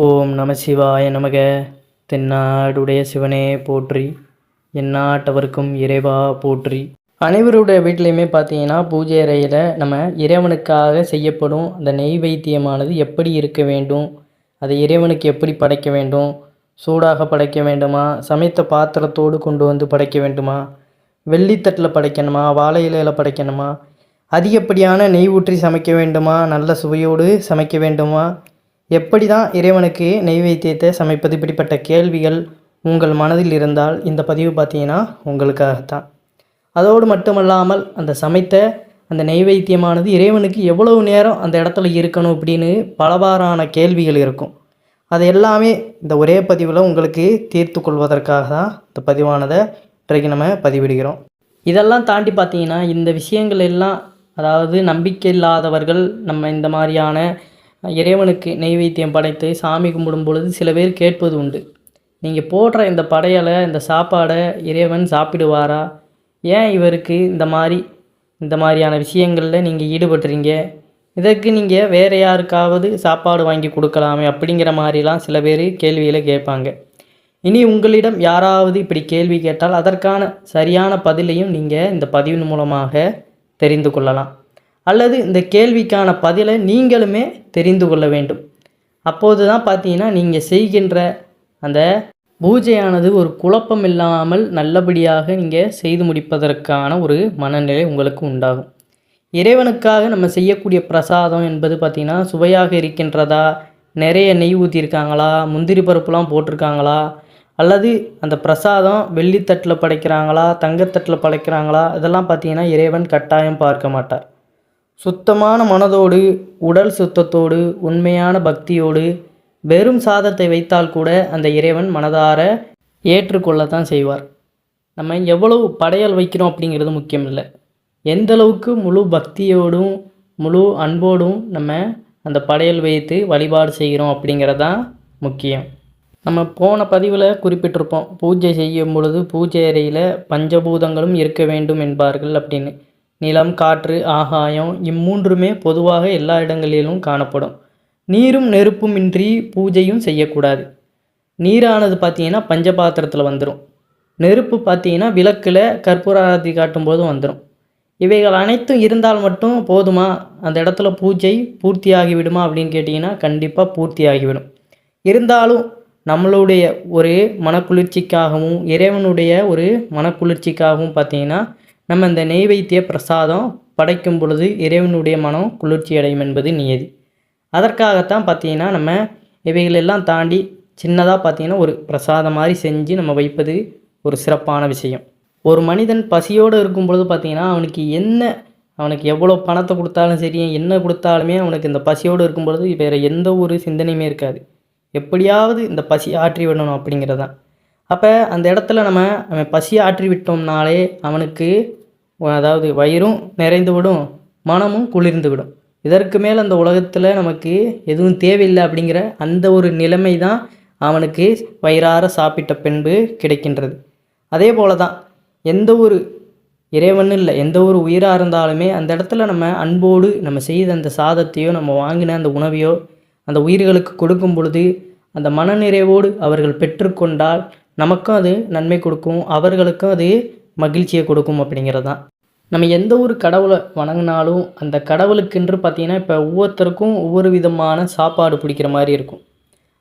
ஓம் நம சிவாய நமக. தென்னாடுடைய சிவனே போற்றி, எந்நாட்டவர்க்கும் இறைவா போற்றி. அனைவருடைய வீட்லேயுமே பார்த்தீங்கன்னா பூஜை அறையில் நம்ம இறைவனுக்காக செய்யப்படும் அந்த நெய்வேத்தியமானது எப்படி இருக்க வேண்டும், அதை இறைவனுக்கு எப்படி படைக்க வேண்டும், சூடாக படைக்க வேண்டுமா, சமைத்த பாத்திரத்தோடு கொண்டு வந்து படைக்க வேண்டுமா, வெள்ளித்தட்டில் படைக்கணுமா, வாழை இலையில் படைக்கணுமா, அதிகப்படியான நெய் ஊற்றி சமைக்க வேண்டுமா, நல்ல சுவையோடு சமைக்க வேண்டுமா, எப்படி தான் இறைவனுக்கு நெய்வேத்தியத்தை சமைப்பது, இப்படிப்பட்ட கேள்விகள் உங்கள் மனதில் இருந்தால் இந்த பதிவு பார்த்தீங்கன்னா உங்களுக்காகத்தான். அதோடு மட்டுமல்லாமல் அந்த சமைத்த அந்த நெய்வேத்தியமானது இறைவனுக்கு எவ்வளவு நேரம் அந்த இடத்துல இருக்கணும் அப்படின்னு பலவாறான கேள்விகள் இருக்கும். அது எல்லாமே இந்த ஒரே பதிவில் உங்களுக்கு தீர்த்து கொள்வதற்காக தான் இந்த பதிவானதை இன்றைக்கு நம்ம பதிவிடுகிறோம். இதெல்லாம் தாண்டி பார்த்தீங்கன்னா இந்த விஷயங்கள் எல்லாம், அதாவது நம்பிக்கை இல்லாதவர்கள் நம்ம இந்த மாதிரியான இறைவனுக்கு நெய்வேத்தியம் படைத்து சாமி கும்பிடும் பொழுது சில பேர் கேட்பது உண்டு, நீங்கள் போடுற இந்த படையலை, இந்த சாப்பாடை இறைவன் சாப்பிடுவாரா, ஏன் இவருக்கு இந்த மாதிரியான விஷயங்களில் நீங்கள் ஈடுபட்டுறீங்க, இதற்கு நீங்கள் வேறு யாருக்காவது சாப்பாடு வாங்கி கொடுக்கலாமே அப்படிங்கிற மாதிரிலாம் சில பேர் கேள்விகளை கேட்பாங்க. இனி உங்களிடம் யாராவது இப்படி கேள்வி கேட்டால் அதற்கான சரியான பதிலையும் நீங்கள் இந்த பதிவின் மூலமாக தெரிந்து கொள்ளலாம். அல்லது இந்த கேள்விக்கான பதிலை நீங்களுமே தெரிந்து கொள்ள வேண்டும். அப்போது தான் பார்த்தீங்கன்னா நீங்கள் செய்கின்ற அந்த பூஜையானது ஒரு குழப்பம் இல்லாமல் நல்லபடியாக நீங்கள் செய்து முடிப்பதற்கான ஒரு மனநிலை உங்களுக்கு உண்டாகும். இறைவனுக்காக நம்ம செய்யக்கூடிய பிரசாதம் என்பது பார்த்திங்கன்னா சுவையாக இருக்கின்றதா, நிறைய நெய் ஊற்றிருக்காங்களா, முந்திரி பருப்புலாம் போட்டிருக்காங்களா, அல்லது அந்த பிரசாதம் வெள்ளித்தட்டில் படைக்கிறாங்களா, தங்கத்தட்டில் படைக்கிறாங்களா, இதெல்லாம் பார்த்திங்கன்னா இறைவன் கட்டாயம் பார்க்க மாட்டார். சுத்தமான மனதோடு, உடல் சுத்தத்தோடு, உண்மையான பக்தியோடு வெறும் சாதத்தை வைத்தால் கூட அந்த இறைவன் மனதார ஏற்றுக்கொள்ளத்தான் செய்வார். நம்ம எவ்வளவு படையல் வைக்கிறோம் அப்படிங்கிறது முக்கியம் இல்லை, எந்தளவுக்கு முழு பக்தியோடும் முழு அன்போடும் நம்ம அந்த படையல் வைத்து வழிபாடு செய்கிறோம் அப்படிங்கிறது தான் முக்கியம். நம்ம போன பதிவில் குறிப்பிட்டிருப்போம், பூஜை செய்யும் பொழுது பூஜை அறையில் பஞ்சபூதங்களும் இருக்க வேண்டும் என்பார்கள் அப்படின்னு. நிலம், காற்று, ஆகாயம் இம்மூன்றுமே பொதுவாக எல்லா இடங்களிலும் காணப்படும். நீரும் நெருப்பும் இன்றி பூஜையும் செய்யக்கூடாது. நீரானது பார்த்திங்கன்னா பஞ்சபாத்திரத்தில் வந்துடும். நெருப்பு பார்த்திங்கன்னா விளக்கில் கற்பூர ஆரத்தி காட்டும்போது வந்துடும். இவைகள் அனைத்தும் இருந்தால் மட்டும் போதுமா, அந்த இடத்துல பூஜை பூர்த்தி ஆகிவிடுமா அப்படின்னு கேட்டிங்கன்னா கண்டிப்பாக பூர்த்தி ஆகிவிடும். இருந்தாலும் நம்மளுடைய ஒரு மனக்குளிர்ச்சிக்காகவும் இறைவனுடைய ஒரு மனக்குளிர்ச்சிக்காகவும் பார்த்திங்கன்னா நம்ம இந்த நெய்வேத்திய பிரசாதம் படைக்கும் பொழுது இறைவனுடைய மனம் குளிர்ச்சி அடையும் என்பது நியதி. அதற்காகத்தான் பார்த்திங்கன்னா நம்ம இவைகளெல்லாம் தாண்டி சின்னதாக பார்த்திங்கன்னா ஒரு பிரசாதம் மாதிரி செஞ்சு நம்ம வைப்பது ஒரு சிறப்பான விஷயம். ஒரு மனிதன் பசியோடு இருக்கும் பொழுது பார்த்திங்கன்னா அவனுக்கு எவ்வளோ பணத்தை கொடுத்தாலும் சரி, என்ன கொடுத்தாலுமே அவனுக்கு இந்த பசியோடு இருக்கும் பொழுது வேறு எந்த ஒரு சிந்தனையுமே இருக்காது. எப்படியாவது இந்த பசி ஆற்றி விடணும் அப்படிங்கிறது தான். அப்போ அந்த இடத்துல நம்ம பசி ஆற்றி விட்டோம்னாலே அவனுக்கு அதாவது வயிறும் நிறைந்து விடும், மனமும் குளிர்ந்து விடும். இதற்கு மேல் அந்த உலகத்தில் நமக்கு எதுவும் தேவையில்லை அப்படிங்கிற அந்த ஒரு நிலைமை தான் அவனுக்கு வயிறார சாப்பிட்ட பின்பு கிடைக்கின்றது. அதே போல தான் எந்த ஒரு இறைவனும் இல்லை, எந்த ஒரு உயிராக இருந்தாலுமே அந்த இடத்துல நம்ம அன்போடு நம்ம செய்த அந்த சாதத்தையோ நம்ம வாங்கின அந்த உணவையோ அந்த உயிர்களுக்கு கொடுக்கும் பொழுது அந்த மனநிறைவோடு அவர்கள் பெற்றுக்கொண்டால் நமக்கும் அது நன்மை கொடுக்கும், அவர்களுக்கும் அது மகிழ்ச்சியை கொடுக்கும் அப்படிங்கிறது தான். நம்ம எந்த ஒரு கடவுளை வணங்கினாலும் அந்த கடவுளுக்கென்று பார்த்திங்கன்னா இப்போ ஒவ்வொருத்தருக்கும் ஒவ்வொரு விதமான சாப்பாடு பிடிக்கிற மாதிரி இருக்கும்.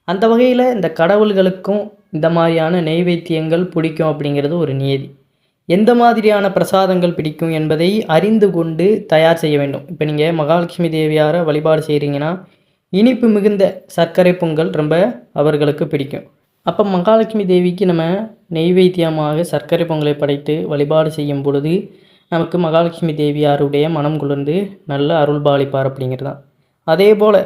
அந்த வகையில் இந்த கடவுள்களுக்கும் இந்த மாதிரியான நெய்வேத்தியங்கள் பிடிக்கும் அப்படிங்கிறது ஒரு நியதி. எந்த மாதிரியான பிரசாதங்கள் பிடிக்கும் என்பதை அறிந்து கொண்டு தயார் செய்ய வேண்டும். இப்போ நீங்கள் மகாலட்சுமி தேவியாரை வழிபாடு செய்கிறீங்கன்னா இனிப்பு மிகுந்த சர்க்கரை பொங்கல் ரொம்ப அவர்களுக்கு பிடிக்கும். அப்போ மகாலட்சுமி தேவிக்கு நம்ம நெய்வேத்தியமாக சர்க்கரை பொங்கலை படைத்து வழிபாடு செய்யும் பொழுது நமக்கு மகாலட்சுமி தேவியாருடைய மனம் குளிர்ந்து நல்ல அருள்பாலிப்பார் அப்படிங்கிறது தான். அதே போல்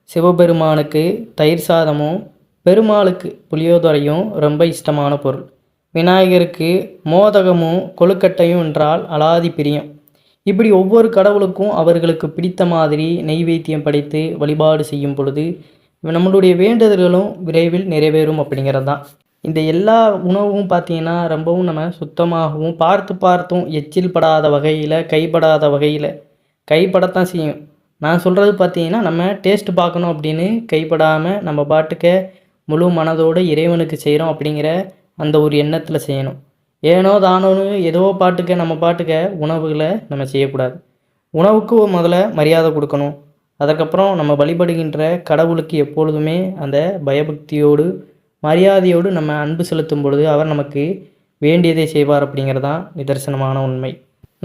சிவபெருமானுக்கு தயிர் சாதமும், பெருமாளுக்கு புளியோதரையும் ரொம்ப இஷ்டமான பொருள். விநாயகருக்கு மோதகமும் கொழுக்கட்டையும் என்றால் அலாதி பிரியம். இப்படி ஒவ்வொரு கடவுளுக்கும் அவர்களுக்கு பிடித்த மாதிரி நெய்வேத்தியம் படைத்து வழிபாடு செய்யும் பொழுது நம்மளுடைய வேண்டுதல்களும் விரைவில் நிறைவேறும் அப்படிங்கிறது தான். இந்த எல்லா உணவும் பார்த்திங்கன்னா ரொம்பவும் நம்ம சுத்தமாகவும் பார்த்தும் எச்சில் படாத வகையில், கைப்படாத வகையில், கைப்படத்தான் செய்யும், நான் சொல்கிறது பார்த்தீங்கன்னா நம்ம டேஸ்ட்டு பார்க்கணும் அப்படின்னு கைப்படாமல் நம்ம பாட்டுக்க முழு மனதோடு இறைவனுக்கு செய்கிறோம் அப்படிங்கிற அந்த ஒரு எண்ணத்தில் செய்யணும். ஏனோ தானோன்னு ஏதோ பாட்டுக்க நம்ம பாட்டுக்க உணவுகளை நம்ம செய்யக்கூடாது. உணவுக்கு முதல்ல மரியாதை கொடுக்கணும். அதுக்கப்புறம் நம்ம வழிபடுகின்ற கடவுளுக்கு எப்பொழுதுமே அந்த பயபக்தியோடு மரியாதையோடு நம்ம அன்பு செலுத்தும் பொழுது அவர் நமக்கு வேண்டியதை செய்வார் அப்படிங்கிறதான் நிதர்சனமான உண்மை.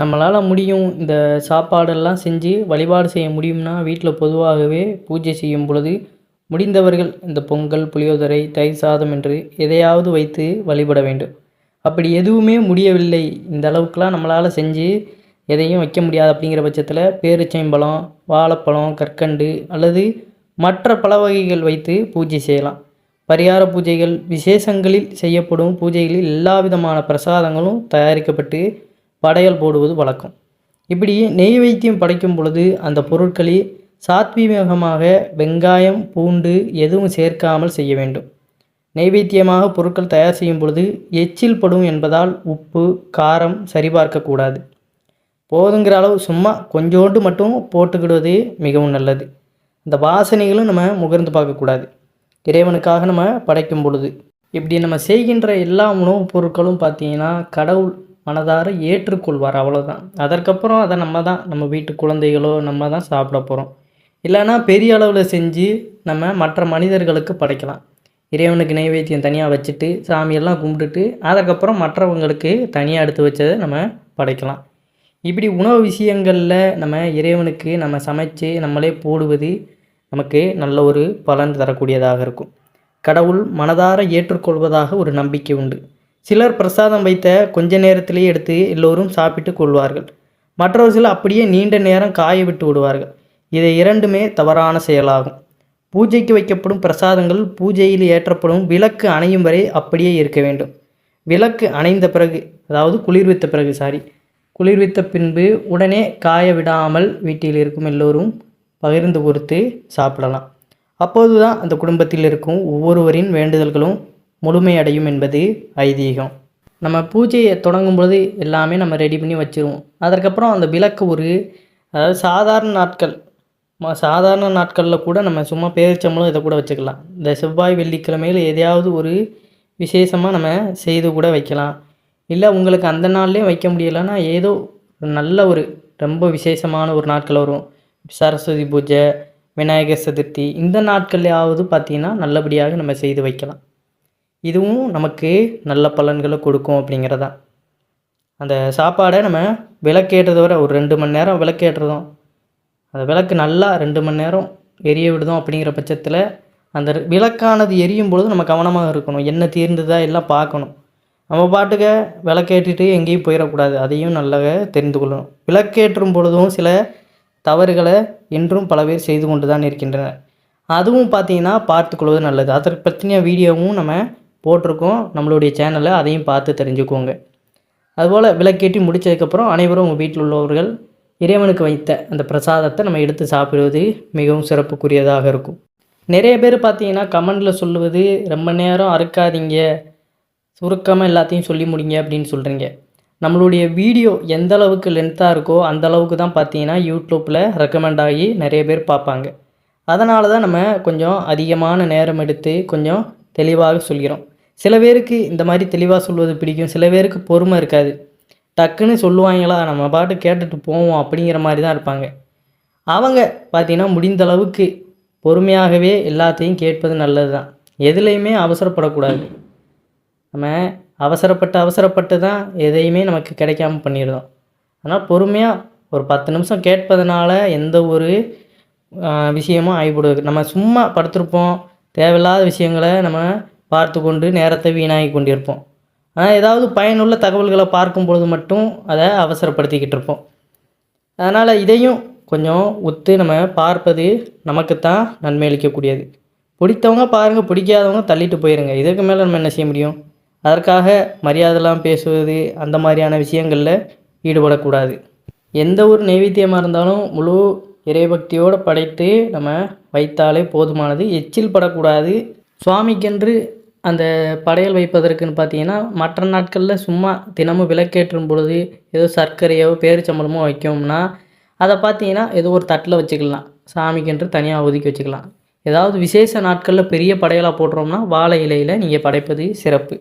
நம்மளால் முடியும் இந்த சாப்பாடெல்லாம் செஞ்சு வழிபாடு செய்ய முடியும்னா வீட்டில் பொதுவாகவே பூஜை செய்யும் பொழுது முடிந்தவர்கள் இந்த பொங்கல், புளியோதரை, தயிர் சாதம் என்று எதையாவது வைத்து வழிபட வேண்டும். அப்படி எதுவுமே முடியவில்லை, இந்த அளவுக்குலாம் நம்மளால் செஞ்சு எதையும் வைக்க முடியாது அப்படிங்கிற பட்சத்தில் பேரிச்சம்பழம், வாழைப்பழம், கற்கண்டு அல்லது மற்ற பல வகைகள் வைத்து பூஜை செய்யலாம். பரிகார பூஜைகள் விசேஷங்களில் செய்யப்படும் பூஜைகளில் எல்லா விதமான பிரசாதங்களும் தயாரிக்கப்பட்டு படையல் போடுவது வழக்கம். இப்படி நெய்வேத்தியம் படைக்கும் பொழுது அந்த பொருட்களில் சாத்வீகமாக வெங்காயம், பூண்டு எதுவும் சேர்க்காமல் செய்ய வேண்டும். நெய்வேத்தியமாக பொருட்கள் தயார் செய்யும் பொழுது எச்சில் படும் என்பதால் உப்பு, காரம் சரிபார்க்கக்கூடாது. போதுங்கிற அளவு சும்மா கொஞ்சோண்டு மட்டும் போட்டுக்கிடுவது மிகவும் நல்லது. இந்த வாசனைகளும் நம்ம முகர்ந்து பார்க்கக்கூடாது இறைவனுக்காக நம்ம படைக்கும் பொழுது. இப்படி நம்ம செய்கின்ற எல்லா உணவுப் பொருட்களும் பார்த்திங்கன்னா கடவுள் மனதார ஏற்றுக்கொள்வார், அவ்வளோதான். அதற்கப்புறம் அதை நம்ம வீட்டு குழந்தைகளோ நம்ம தான் சாப்பிட போகிறோம். இல்லைன்னா பெரிய அளவில் செஞ்சு நம்ம மற்ற மனிதர்களுக்கு படைக்கலாம். இறைவனுக்கு நைவேத்தியம் தனியாக வச்சுட்டு சாமியெல்லாம் கும்பிட்டுட்டு அதுக்கப்புறம் மற்றவங்களுக்கு தனியாக எடுத்து வச்சதை நம்ம படைக்கலாம். இப்படி உணவு விஷயங்களில் நம்ம இறைவனுக்கு நம்ம சமைச்சு நம்மளே போடுவது நமக்கு நல்ல ஒரு பலன் தரக்கூடியதாக இருக்கும். கடவுள் மனதார ஏற்றுக்கொள்வதாக ஒரு நம்பிக்கை உண்டு. சிலர் பிரசாதம் வைத்த கொஞ்ச நேரத்திலேயே எடுத்து எல்லோரும் சாப்பிட்டு கொள்வார்கள். மற்றவர் சிலர் அப்படியே நீண்ட நேரம் காய விட்டு விடுவார்கள். இதை இரண்டுமே தவறான செயலாகும். பூஜைக்கு வைக்கப்படும் பிரசாதங்கள் பூஜையில் ஏற்றப்படும் விளக்கு அணையும் வரை அப்படியே இருக்க வேண்டும். விளக்கு அணைந்த பிறகு, அதாவது குளிர்வித்த பின்பு உடனே காய விடாமல் வீட்டில் இருக்கும் எல்லோரும் பகிர்ந்து கொடுத்து சாப்பிடலாம். அப்போது தான் அந்த குடும்பத்தில் இருக்கும் ஒவ்வொருவரின் வேண்டுதல்களும் முழுமையடையும் என்பது ஐதீகம். நம்ம பூஜையை தொடங்கும்பொழுது எல்லாமே நம்ம ரெடி பண்ணி வச்சுருவோம். அதற்கப்புறம் அந்த விளக்கு அதாவது சாதாரண நாட்களில் கூட நம்ம சும்மா பேரிச்சம்பழம் இதை கூட வச்சுக்கலாம். இந்த செவ்வாய், வெள்ளிக்கிழமையில் எதையாவது ஒரு விசேஷமாக நம்ம செய்து கூட வைக்கலாம். இல்லை உங்களுக்கு அந்த நாள்லேயும் வைக்க முடியலைன்னா ஏதோ நல்ல ரொம்ப விசேஷமான ஒரு நாட்கள் வரும், சரஸ்வதி பூஜை, விநாயகர் சதுர்த்தி, இந்த நாட்கள்லையாவது பார்த்திங்கன்னா நல்லபடியாக நம்ம செய்து வைக்கலாம். இதுவும் நமக்கு நல்ல பலன்களை கொடுக்கும் அப்படிங்கிறதான். அந்த சாப்பாடை நம்ம விளக்கேற்றதை விட ஒரு 2 மணி நேரம் விளக்கேற்றுறதும், அந்த விளக்கு நல்லா 2 மணி நேரம் எரிய விடுதோம் அப்படிங்கிற பட்சத்தில் அந்த விளக்கானது எரியும் பொழுது நம்ம கவனமாக இருக்கணும். என்ன தீர்ந்ததா எல்லாம் பார்க்கணும். நம்ம பாட்டுக்க விளக்கேற்றிட்டு எங்கேயும் போயிடக்கூடாது, அதையும் நல்லா தெரிந்து கொள்ளணும். விளக்கேற்றும் பொழுதும் சில தவறுகளை இன்றும் பல பேர் செய்து கொண்டு தான் இருக்கின்றனர். அதுவும் பார்த்திங்கன்னா பார்த்துக்கொள்வது நல்லது. அதற்கு பற்றின வீடியோவும் நம்ம போட்டிருக்கோம் நம்மளுடைய சேனலில், அதையும் பார்த்து தெரிஞ்சுக்கோங்க. அதுபோல் விளக்கேற்றி முடித்ததுக்கப்புறம் அனைவரும் உங்கள் வீட்டில் உள்ளவர்கள் இறைவனுக்கு வைத்த அந்த பிரசாதத்தை நம்ம எடுத்து சாப்பிடுவது மிகவும் சிறப்புக்குரியதாக இருக்கும். நிறைய பேர் பார்த்திங்கன்னா கமெண்டில் சொல்லுவது ரொம்ப நேரம் அறுக்காதீங்க, சுருக்கமாக எல்லாத்தையும் சொல்லி முடிங்க அப்படின்னு சொல்கிறீங்க. நம்மளுடைய வீடியோ எந்த அளவுக்கு லென்த்தாக இருக்கோ அந்த அளவுக்கு தான் பார்த்திங்கன்னா யூடியூப்பில் ரெக்கமெண்ட் ஆகி நிறைய பேர் பார்ப்பாங்க. அதனால தான் நம்ம கொஞ்சம் அதிகமான நேரம் எடுத்து கொஞ்சம் தெளிவாக சொல்கிறோம். சில பேருக்கு இந்த மாதிரி தெளிவாக சொல்வது பிடிக்கும், சில பேருக்கு பொறுமை இருக்காது. டக்குன்னு சொல்லுவாங்களா, நம்ம பாட்டு கேட்டுட்டு போவோம் அப்படிங்கிற மாதிரி தான் இருப்பாங்க. அவங்க பார்த்திங்கன்னா முடிந்த அளவுக்கு பொறுமையாகவே எல்லாத்தையும் கேட்பது நல்லது தான். எதுலேயுமே அவசரப்படக்கூடாது. நம்ம அவசரப்பட்டு தான் எதையுமே நமக்கு கிடைக்காம பண்ணிடுறோம். ஆனால் பொறுமையாக ஒரு 10 நிமிஷம் கேட்பதனால எந்த ஒரு விஷயமும் ஆகிவிடுது. நம்ம சும்மா படுத்திருப்போம், தேவையில்லாத விஷயங்களை நம்ம பார்த்து கொண்டு நேரத்தை வீணாகி கொண்டிருப்போம். ஆனால் ஏதாவது பயனுள்ள தகவல்களை பார்க்கும் பொழுது மட்டும் அதை அவசரப்படுத்திக்கிட்டு இருப்போம். அதனால் இதையும் கொஞ்சம் ஒத்து நம்ம பார்ப்பது நமக்குத்தான் நன்மை அளிக்கக்கூடியது. பிடித்தவங்க பாருங்கள், பிடிக்காதவங்க தள்ளிட்டு போயிடுங்க. இதுக்கு மேலே நம்ம என்ன செய்ய முடியும்? அதற்காக மரியாதைலாம் பேசுவது அந்த மாதிரியான விஷயங்களில் ஈடுபடக்கூடாது. எந்த ஒரு நைவேத்தியமாக இருந்தாலும் முழு இறைபக்தியோடு படைத்து நம்ம வைத்தாலே போதுமானது. எச்சில் படக்கூடாது. சுவாமிக்கென்று அந்த படையல் வைப்பதற்குன்னு பார்த்திங்கன்னா மற்ற நாட்களில் சும்மா தினமும் விளக்கேற்றும் பொழுது ஏதோ சர்க்கரையோ பேரிச்சம்பழமோ வைக்கோம்னா அதை பார்த்தீங்கன்னா ஏதோ ஒரு தட்டில் வச்சுக்கலாம், சாமிக்கென்று தனியாக ஒதுக்கி வச்சுக்கலாம். ஏதாவது விசேஷ நாட்களில் பெரிய படையலாக போடுறோம்னா வாழை இலையில் நீங்கள் படைப்பது சிறப்பு.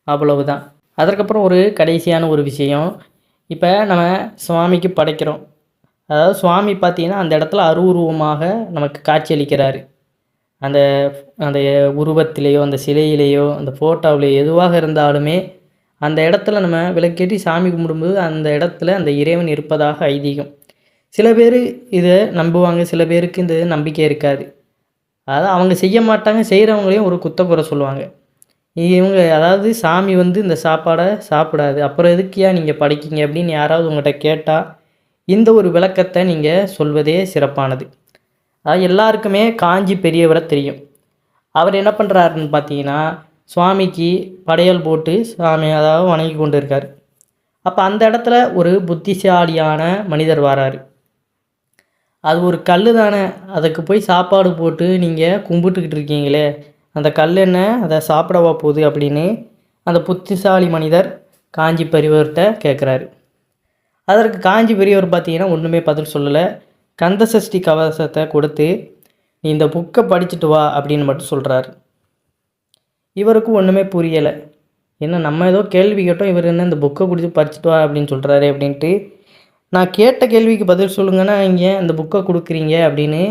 அவ்வளவுதான். அதற்கப்புறம் ஒரு கடைசியான ஒரு விஷயம், இப்போ நம்ம சுவாமிக்கு படைக்கிறோம். அதாவது சுவாமி பார்த்தீங்கன்னா அந்த இடத்துல அருவுருவமாக நமக்கு காட்சியளிக்கிறாரு. அந்த அந்த உருவத்திலேயோ அந்த சிலையிலேயோ அந்த ஃபோட்டோவிலேயோ எதுவாக இருந்தாலுமே அந்த இடத்துல நம்ம விளக்கேற்றி சாமி கும்பிடும்போது அந்த இடத்துல அந்த இறைவன் இருப்பதாக ஐதீகம். சில பேர் இதை நம்புவாங்க, சில பேருக்கு இந்த நம்பிக்கை இருக்காது. அதாவது அவங்க செய்ய மாட்டாங்க, செய்கிறவங்களையும் ஒரு குறை சொல்லுவாங்க. இவங்க அதாவது சாமி வந்து இந்த சாப்பாடை சாப்பிடாது, அப்புறம் எதுக்குயா நீங்கள் படைக்கீங்க அப்படின்னு யாராவது உங்கள்கிட்ட கேட்டால் இந்த ஒரு விளக்கத்தை நீங்கள் சொல்வதே சிறப்பானது. அதாவது எல்லாருக்குமே காஞ்சி பெரியவரை தெரியும். அவர் என்ன பண்ணுறாருன்னு பார்த்தீங்கன்னா, சுவாமிக்கு படையல் போட்டு சாமி அதாவது வணங்கி கொண்டு இருக்கார். அப்போ அந்த இடத்துல ஒரு புத்திசாலியான மனிதர் வராரு. அது ஒரு கல் தானே, அதுக்கு போய் சாப்பாடு போட்டு நீங்கள் கும்பிட்டுக்கிட்டு இருக்கீங்களே, அந்த கல் என்ன அதை சாப்பிடவா போகுது அப்படின்னு அந்த புத்திசாலி மனிதர் காஞ்சி பெரியவர்கிட்ட கேட்குறாரு. அதற்கு காஞ்சி பெரியவர் பார்த்தீங்கன்னா ஒன்றுமே பதில் சொல்லலை. கந்தசஷ்டி கவசத்தை கொடுத்து நீ இந்த புக்கை படிச்சுட்டு வா அப்படின்னு மட்டும் சொல்கிறாரு. இவருக்கும் ஒன்றுமே புரியலை. என்ன நம்ம ஏதோ கேள்வி கேட்டோம், இவர் என்ன இந்த புக்கை கொடுத்து படிச்சுட்டு வா அப்படின்னு சொல்கிறாரு அப்படின்ட்டு, நான் கேட்ட கேள்விக்கு பதில் சொல்லுங்கன்னா இங்கே இந்த புக்கை கொடுக்குறீங்க அப்படின்னு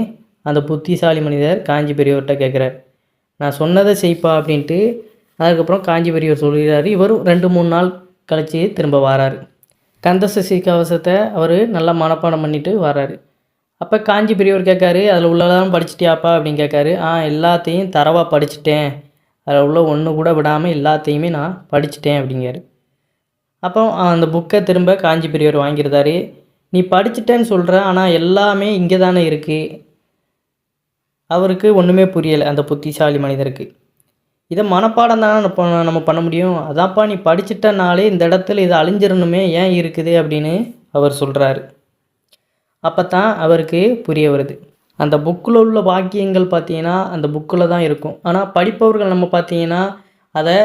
அந்த புத்திசாலி மனிதர் காஞ்சி பெரியவர்கிட்ட கேட்குறாரு. நான் சொன்னதை செய்ப்பா அப்படின்ட்டு அதுக்கப்புறம் காஞ்சி பெரியவர் சொல்கிறாரு. இவரும் 2-3 நாள் கழித்து திரும்ப வராரு. கந்தசஷ்டி கவசத்தை அவர் நல்லா மனப்பாடம் பண்ணிட்டு வராரு. அப்போ காஞ்சி பெரியவர் கேட்காரு, அதில் உள்ளதெல்லாம் படிச்சிட்டியாப்பா அப்படின்னு கேட்காரு. எல்லாத்தையும் தரவாக படிச்சுட்டேன், அதில் உள்ள ஒன்று கூட விடாமல் எல்லாத்தையுமே நான் படிச்சுட்டேன் அப்படிங்காரு. அப்போ அந்த புக்கை திரும்ப காஞ்சி பெரியவர் வாங்கியிருந்தாரு. நீ படிச்சுட்டேன்னு சொல்கிற, ஆனால் எல்லாமே இங்கே தானே இருக்குது. அவருக்கு ஒன்றுமே புரியலை அந்த புத்திசாலி மனிதருக்கு. இதை மனப்பாடம் தானே நம்ம பண்ண முடியும், அதான்ப்பா நீ படிச்சுட்டனாலே இந்த இடத்துல இது அழிஞ்சிடணுமே, ஏன் இருக்குது அப்படின்னு அவர் சொல்கிறாரு. அப்போ தான் அவருக்கு புரிய வருது, அந்த புக்கில் உள்ள வாக்கியங்கள் பார்த்தீங்கன்னா அந்த புக்கில் தான் இருக்கும். ஆனால் படிப்பவர்கள் நம்ம பார்த்தீங்கன்னா அதை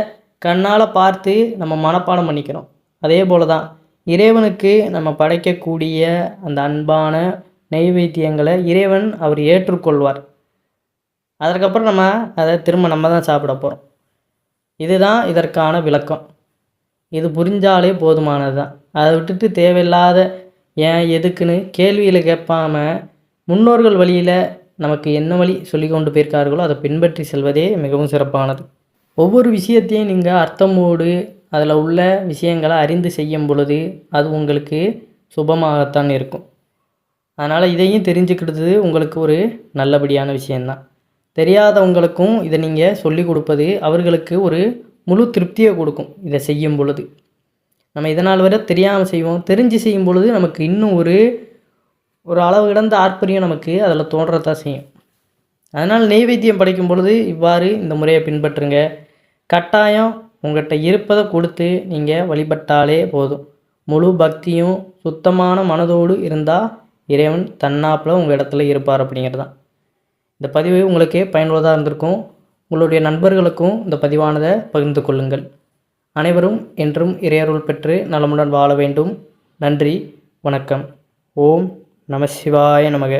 கண்ணால் பார்த்து நம்ம மனப்பாடம் பண்ணிக்கிறோம். அதே போல் தான் இறைவனுக்கு நம்ம படைக்கக்கூடிய அந்த அன்பான நைவேத்தியங்களை இறைவன் அவர் ஏற்றுக்கொள்வார். அதற்கப்புறம் நம்ம அதை திரும்ப நம்ம தான் சாப்பிட போகிறோம். இதுதான் இதற்கான விளக்கம். இது புரிஞ்சாலே போதுமானது தான். அதை விட்டுட்டு தேவையில்லாத ஏன் எதுக்குன்னு கேள்வியில் கேட்பாம முன்னோர்கள் வழியில் நமக்கு என்ன வழி சொல்லி கொண்டு போயிருக்கார்களோ அதை பின்பற்றி செல்வதே மிகவும் சிறப்பானது. ஒவ்வொரு விஷயத்தையும் நீங்கள் அர்த்தமோடு அதில் உள்ள விஷயங்களை அறிந்து செய்யும் பொழுது அது உங்களுக்கு சுபமாகத்தான் இருக்கும். அதனால் இதையும் தெரிஞ்சுக்கிறது உங்களுக்கு ஒரு நல்லபடியான விஷயந்தான். தெரியாதவங்களுக்கும் இதை நீங்கள் சொல்லி கொடுப்பது அவர்களுக்கு ஒரு முழு திருப்தியை கொடுக்கும். இதை செய்யும் பொழுது நம்ம இதனால் வரை தெரியாமல் செய்வோம், தெரிஞ்சு செய்யும் பொழுது நமக்கு இன்னும் ஒரு அளவு கிடந்த ஆர்ப்பரியம் நமக்கு அதில் தோன்றத்தான் செய்யும். அதனால் நெய்வேத்தியம் படைக்கும் பொழுது இவ்வாறு இந்த முறையை பின்பற்றுங்க. கட்டாயம் உங்கள்கிட்ட இருப்பதை கொடுத்து நீங்கள் வழிபட்டாலே போதும். முழு பக்தியும் சுத்தமான மனதோடு இருந்தால் இறைவன் தன்னாப்பில் உங்கள் இடத்துல இருப்பார் அப்படிங்கிறது தான். இந்த பதிவு உங்களுக்கு பயனுள்ளதாக இருந்திருக்கும். உங்களுடைய நண்பர்களுக்கும் இந்த பதிவானதை பகிர்ந்து கொள்ளுங்கள். அனைவரும் என்றும் இறையருள் பெற்று நலமுடன் வாழ வேண்டும். நன்றி, வணக்கம். ஓம் நம சிவாய நமக.